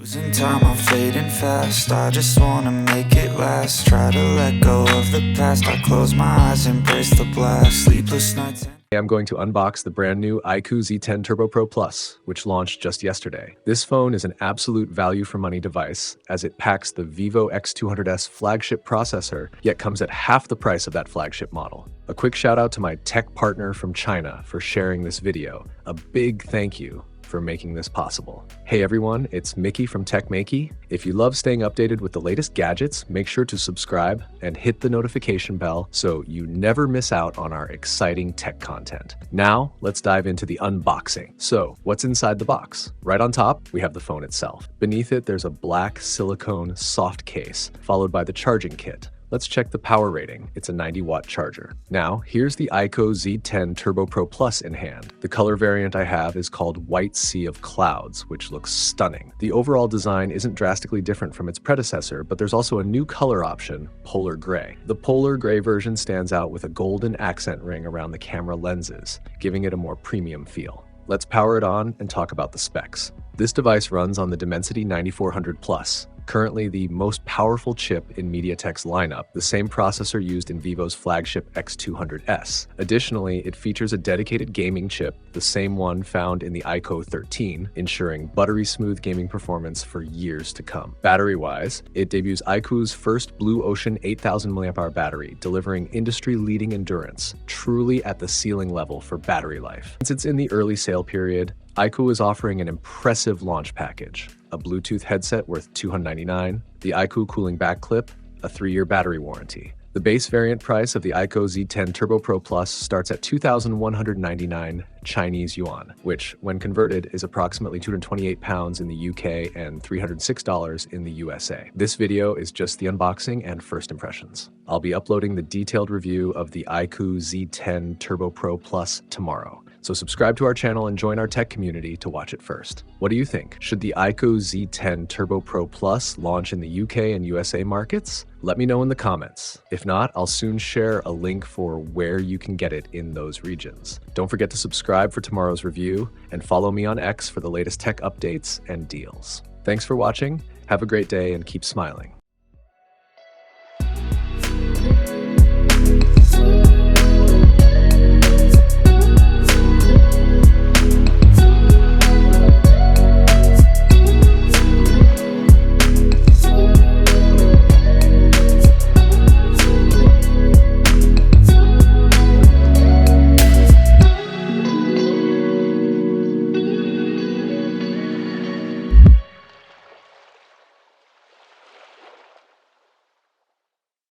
Losing time, I'm fading fast. I just wanna make it last. Try to let go of the past. I close my eyes, embrace the blast. Sleepless nights. I'm going to unbox the brand new IQOO Z10 Turbo Pro Plus, which launched just yesterday. This phone is an absolute value for money device, as it packs the Vivo X200S flagship processor, yet comes at half the price of that flagship model. A quick shout out to my tech partner from China for sharing this video. A big thank you for making this possible. Hey everyone, it's Maiky from techmaiky. If you love staying updated with the latest gadgets, make sure to subscribe and hit the notification bell so you never miss out on our exciting tech content. Now, let's dive into the unboxing. So, what's inside the box? Right on top, we have the phone itself. Beneath it, there's a black silicone soft case, followed by the charging kit. Let's check the power rating. It's a 90-watt charger. Now, here's the IQOO Z10 Turbo Pro Plus in hand. The color variant I have is called White Sea of Clouds, which looks stunning. The overall design isn't drastically different from its predecessor, but there's also a new color option, Polar Gray. The Polar Gray version stands out with a golden accent ring around the camera lenses, giving it a more premium feel. Let's power it on and talk about the specs. This device runs on the Dimensity 9400 Plus, currently the most powerful chip in MediaTek's lineup, the same processor used in Vivo's flagship X200S. Additionally, it features a dedicated gaming chip, the same one found in the IQOO Z10, ensuring buttery-smooth gaming performance for years to come. Battery-wise, it debuts IQOO's first Blue Ocean 8000 mAh battery, delivering industry-leading endurance, truly at the ceiling level for battery life. Since it's in the early sale period, IQOO is offering an impressive launch package: a Bluetooth headset worth $299, the IQOO cooling back clip, a 3-year battery warranty. The base variant price of the IQOO Z10 Turbo Pro Plus starts at 2,199 Chinese Yuan, which, when converted, is approximately 228 pounds in the UK and $306 in the USA. This video is just the unboxing and first impressions. I'll be uploading the detailed review of the IQOO Z10 Turbo Pro Plus tomorrow. So subscribe to our channel and join our tech community to watch it first. What do you think? Should the IQOO Z10 Turbo Pro Plus launch in the UK and USA markets? Let me know in the comments. If not, I'll soon share a link for where you can get it in those regions. Don't forget to subscribe for tomorrow's review and follow me on X for the latest tech updates and deals. Thanks for watching, have a great day, and keep smiling.